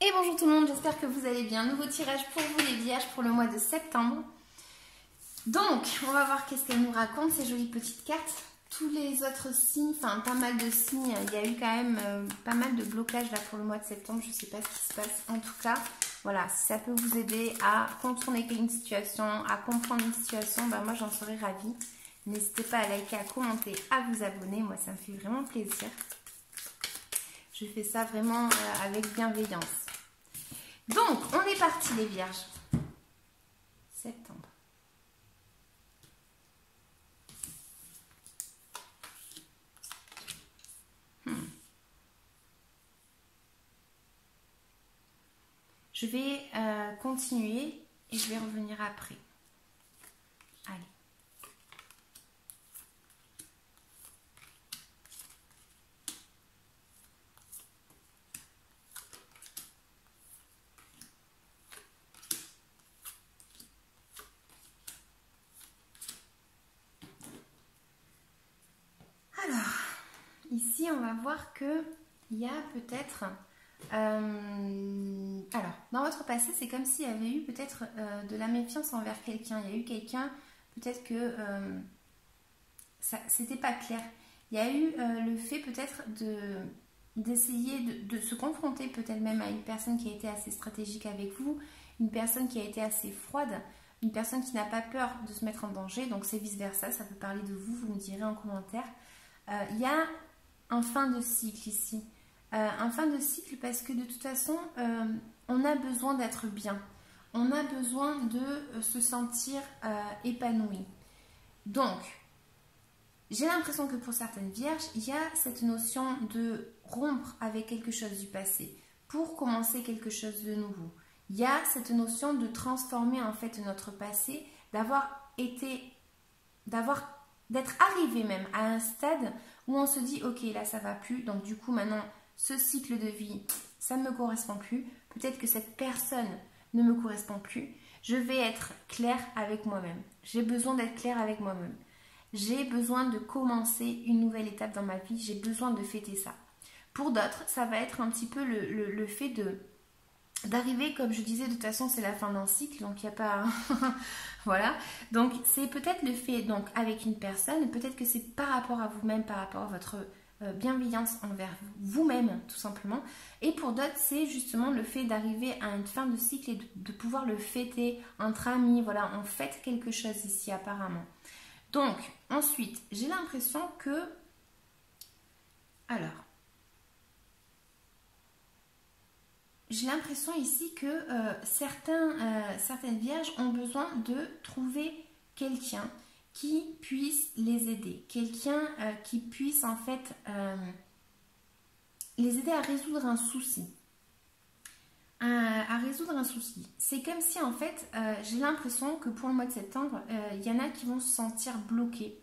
Et bonjour tout le monde, j'espère que vous allez bien. Nouveau tirage pour vous les vierges pour le mois de septembre. Donc, on va voir qu'est-ce qu'elle nous raconte, ces jolies petites cartes. Tous les autres signes, enfin pas mal de signes, il y a eu quand même pas mal de blocages là pour le mois de septembre. Je ne sais pas ce qui se passe. En tout cas, voilà, si ça peut vous aider à contourner une situation, à comprendre une situation, bah moi j'en serais ravie. N'hésitez pas à liker, à commenter, à vous abonner. Moi, ça me fait vraiment plaisir. Je fais ça vraiment avec bienveillance. Donc, on est parti les vierges. Septembre. Je vais continuer et je vais revenir après. Allez. Alors, ici, on va voir que il y a peut-être... alors, dans votre passé, c'est comme s'il y avait eu peut-être de la méfiance envers quelqu'un. Il y a eu quelqu'un, peut-être que c'était pas clair. Il y a eu le fait peut-être d'essayer de se confronter peut-être même à une personne qui a été assez stratégique avec vous, une personne qui a été assez froide, une personne qui n'a pas peur de se mettre en danger, donc c'est vice-versa, ça peut parler de vous, vous me direz en commentaire. Il y a un fin de cycle ici. Un fin de cycle parce que de toute façon, on a besoin d'être bien. On a besoin de se sentir épanoui. Donc, j'ai l'impression que pour certaines vierges, il y a cette notion de rompre avec quelque chose du passé pour commencer quelque chose de nouveau. Il y a cette notion de transformer en fait notre passé, d'être arrivé même à un stade où on se dit ok là ça va plus, donc du coup maintenant ce cycle de vie ça ne me correspond plus, peut-être que cette personne ne me correspond plus, je vais être claire avec moi-même, j'ai besoin d'être claire avec moi-même, j'ai besoin de commencer une nouvelle étape dans ma vie, j'ai besoin de fêter ça. Pour d'autres ça va être un petit peu le fait d'arriver, comme je disais, de toute façon c'est la fin d'un cycle, donc il n'y a pas... voilà, donc c'est peut-être le fait, donc avec une personne, peut-être que c'est par rapport à vous-même, par rapport à votre bienveillance envers vous-même, tout simplement. Et pour d'autres, c'est justement le fait d'arriver à une fin de cycle et de pouvoir le fêter entre amis, voilà, on fête quelque chose ici apparemment. Donc, ensuite, j'ai l'impression que... Alors... J'ai l'impression ici que certaines vierges ont besoin de trouver quelqu'un qui puisse les aider. Quelqu'un qui puisse en fait les aider à résoudre un souci. À résoudre un souci. C'est comme si en fait, j'ai l'impression que pour le mois de septembre, il y en a qui vont se sentir bloqués.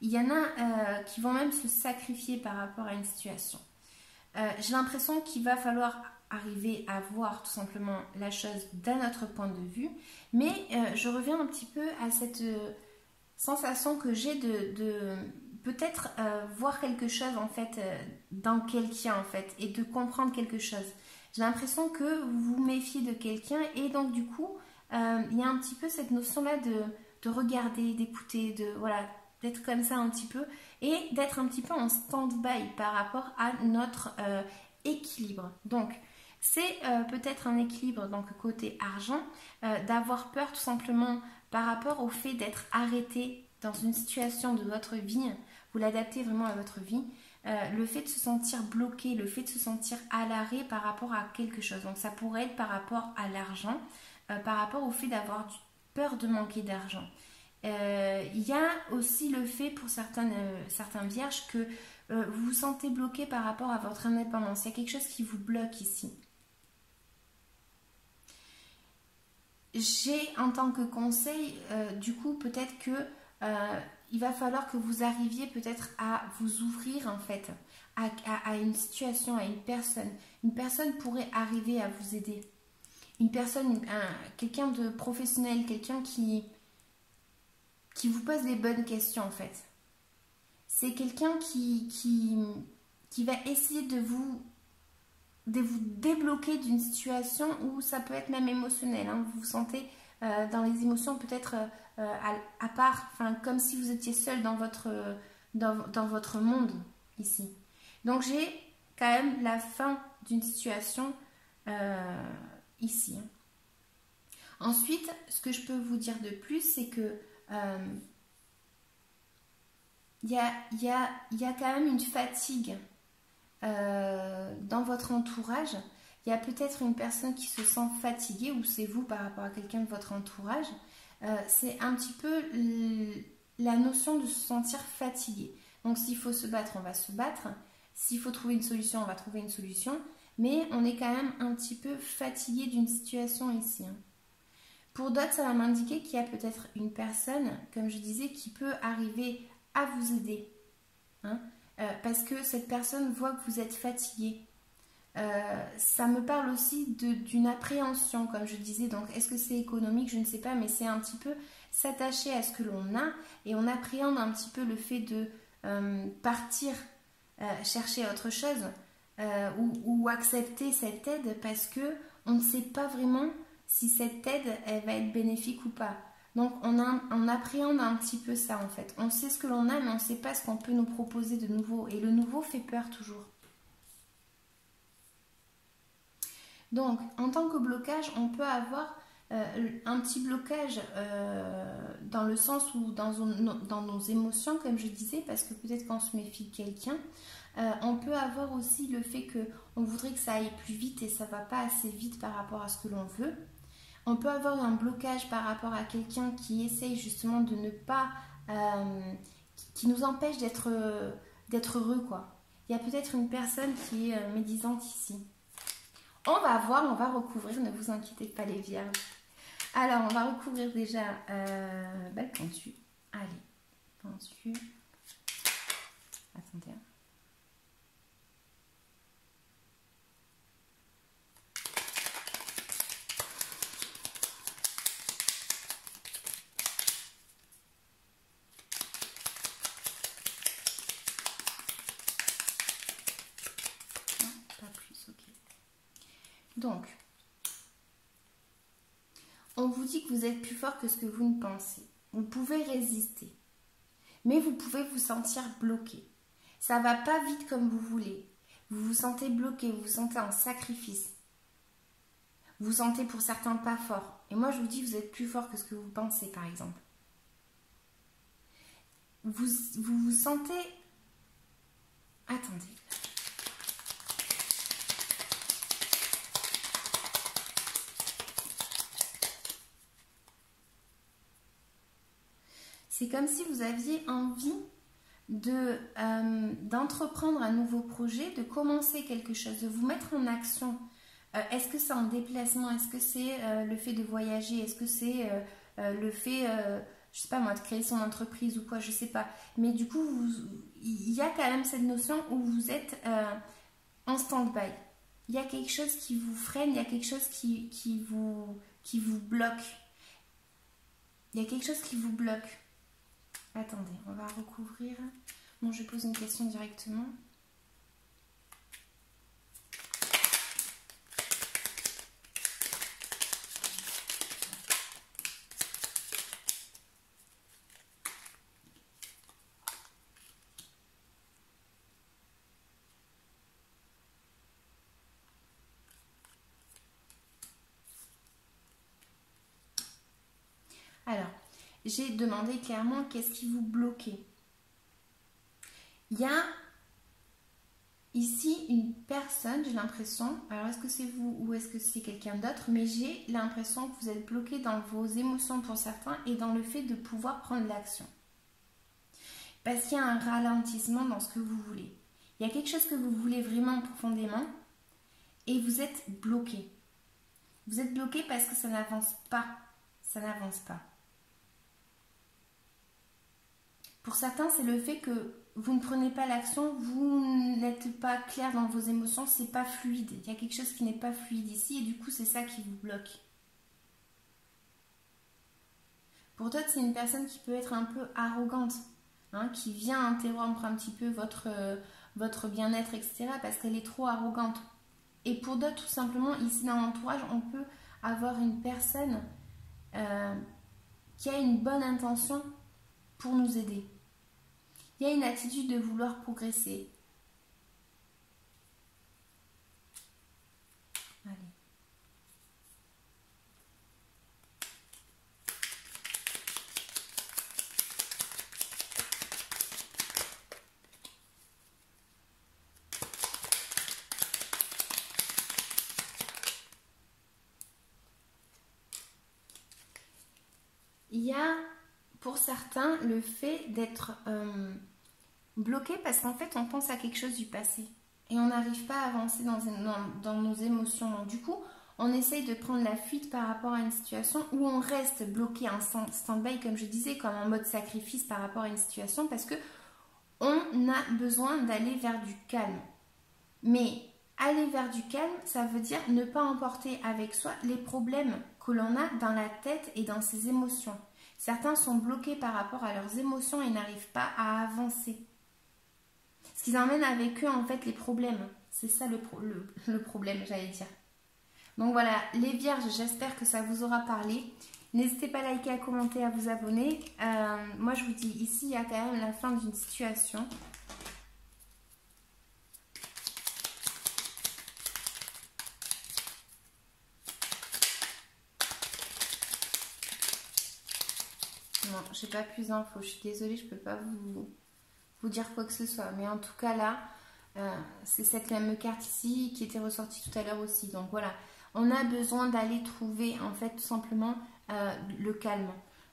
Il y en a qui vont même se sacrifier par rapport à une situation. J'ai l'impression qu'il va falloir arriver à voir tout simplement la chose d'un autre point de vue, mais je reviens un petit peu à cette sensation que j'ai de peut-être voir quelque chose en fait dans quelqu'un en fait et de comprendre quelque chose. J'ai l'impression que vous vous méfiez de quelqu'un et donc du coup il y a un petit peu cette notion là de regarder, d'écouter, de voilà, d'être comme ça un petit peu et d'être un petit peu en stand-by par rapport à notre équilibre. Donc, c'est peut-être un équilibre donc côté argent, d'avoir peur tout simplement par rapport au fait d'être arrêté dans une situation de votre vie, vous l'adaptez vraiment à votre vie, le fait de se sentir bloqué, le fait de se sentir à l'arrêt par rapport à quelque chose. Donc, ça pourrait être par rapport à l'argent, par rapport au fait d'avoir peur de manquer d'argent. Il y a aussi le fait pour certains vierges que vous vous sentez bloqué par rapport à votre indépendance. Il y a quelque chose qui vous bloque ici. J'ai en tant que conseil, du coup, peut-être que il va falloir que vous arriviez peut-être à vous ouvrir en fait à une situation, à une personne. Une personne pourrait arriver à vous aider. Une personne, quelqu'un de professionnel, quelqu'un qui vous pose les bonnes questions en fait. C'est quelqu'un qui va essayer de vous de vous débloquer d'une situation où ça peut être même émotionnel. Hein. Vous vous sentez dans les émotions peut-être à part, enfin, comme si vous étiez seul dans votre monde ici. Donc j'ai quand même la fin d'une situation ici. Ensuite, ce que je peux vous dire de plus, c'est que il y a quand même une fatigue dans votre entourage. Il y a peut-être une personne qui se sent fatiguée, ou c'est vous par rapport à quelqu'un de votre entourage. C'est un petit peu la notion de se sentir fatigué. Donc s'il faut se battre, on va se battre. S'il faut trouver une solution, on va trouver une solution. Mais on est quand même un petit peu fatigué d'une situation ici. Hein. Pour d'autres, ça va m'indiquer qu'il y a peut-être une personne, comme je disais, qui peut arriver à vous aider. Hein, parce que cette personne voit que vous êtes fatigué. Ça me parle aussi d'une appréhension, comme je disais. Donc, est-ce que c'est économique? Je ne sais pas, mais c'est un petit peu s'attacher à ce que l'on a et on appréhende un petit peu le fait de partir chercher autre chose ou accepter cette aide parce que on ne sait pas vraiment si cette aide elle va être bénéfique ou pas. Donc on appréhende un petit peu ça en fait. On sait ce que l'on a mais on ne sait pas ce qu'on peut nous proposer de nouveau. Et le nouveau fait peur toujours. Donc en tant que blocage, on peut avoir un petit blocage dans le sens où dans nos émotions comme je disais, parce que peut-être qu'on se méfie de quelqu'un. On peut avoir aussi le fait qu'on voudrait que ça aille plus vite et ça ne va pas assez vite par rapport à ce que l'on veut. On peut avoir un blocage par rapport à quelqu'un qui essaye justement de ne pas... qui nous empêche d'être heureux, quoi. Il y a peut-être une personne qui est médisante ici. On va voir, on va recouvrir, ne vous inquiétez pas les vierges. Alors, on va recouvrir déjà le pentu. Allez, pentu. Attendez. Donc, on vous dit que vous êtes plus fort que ce que vous ne pensez. Vous pouvez résister, mais vous pouvez vous sentir bloqué. Ça ne va pas vite comme vous voulez. Vous vous sentez bloqué, vous vous sentez en sacrifice. Vous vous sentez pour certains pas fort. Et moi, je vous dis que vous êtes plus fort que ce que vous pensez, par exemple. Vous vous sentez... Attendez. C'est comme si vous aviez envie d'entreprendre un nouveau projet, de commencer quelque chose, de vous mettre en action. Est-ce que c'est un déplacement? Est-ce que c'est le fait de voyager? Est-ce que c'est le fait, je sais pas moi, de créer son entreprise ou quoi? Je sais pas. Mais du coup, il y a quand même cette notion où vous êtes en stand-by. Il y a quelque chose qui vous freine, il y a quelque chose qui vous bloque. Il y a quelque chose qui vous bloque. Attendez, on va recouvrir. Bon, je pose une question directement. Alors, j'ai demandé clairement qu'est-ce qui vous bloquait. Il y a ici une personne, j'ai l'impression, alors est-ce que c'est vous ou est-ce que c'est quelqu'un d'autre, mais j'ai l'impression que vous êtes bloqué dans vos émotions pour certains et dans le fait de pouvoir prendre l'action. Parce qu'il y a un ralentissement dans ce que vous voulez. Il y a quelque chose que vous voulez vraiment profondément et vous êtes bloqué. Vous êtes bloqué parce que ça n'avance pas. Ça n'avance pas. Pour certains, c'est le fait que vous ne prenez pas l'action, vous n'êtes pas clair dans vos émotions, c'est pas fluide. Il y a quelque chose qui n'est pas fluide ici et du coup, c'est ça qui vous bloque. Pour d'autres, c'est une personne qui peut être un peu arrogante, hein, qui vient interrompre un petit peu votre bien-être, etc. parce qu'elle est trop arrogante. Et pour d'autres, tout simplement, ici dans l'entourage, on peut avoir une personne qui a une bonne intention pour nous aider. Il y a une attitude de vouloir progresser. Allez. Il y a pour certains le fait d'être bloqué parce qu'en fait on pense à quelque chose du passé et on n'arrive pas à avancer dans nos émotions. Donc du coup on essaye de prendre la fuite par rapport à une situation où on reste bloqué en stand-by, comme je disais, comme en mode sacrifice par rapport à une situation, parce que on a besoin d'aller vers du calme. Mais aller vers du calme, ça veut dire ne pas emporter avec soi les problèmes que l'on a dans la tête et dans ses émotions. Certains sont bloqués par rapport à leurs émotions et n'arrivent pas à avancer. Ce qu'ils emmènent avec eux, en fait, les problèmes. C'est ça le problème, j'allais dire. Donc voilà, les vierges, j'espère que ça vous aura parlé. N'hésitez pas à liker, à commenter, à vous abonner. Moi, je vous dis, ici, il y a quand même la fin d'une situation. Non, j'ai pas plus d'infos. Je suis désolée, je peux pas vous dire quoi que ce soit. Mais en tout cas, là, c'est cette même carte ici qui était ressortie tout à l'heure aussi. Donc voilà, on a besoin d'aller trouver, en fait, tout simplement, le calme.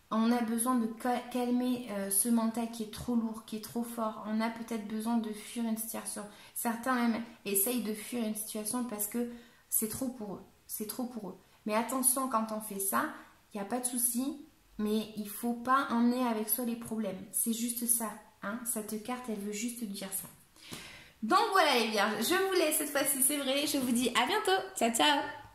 On a besoin de calmer ce mental qui est trop lourd, qui est trop fort. On a peut-être besoin de fuir une situation. Certains même essayent de fuir une situation parce que c'est trop pour eux. C'est trop pour eux. Mais attention, quand on fait ça, il n'y a pas de souci. Mais il ne faut pas emmener avec soi les problèmes. C'est juste ça. Hein. Cette carte, elle veut juste dire ça. Donc voilà les vierges, je vous laisse cette fois-ci, c'est vrai. Je vous dis à bientôt. Ciao, ciao.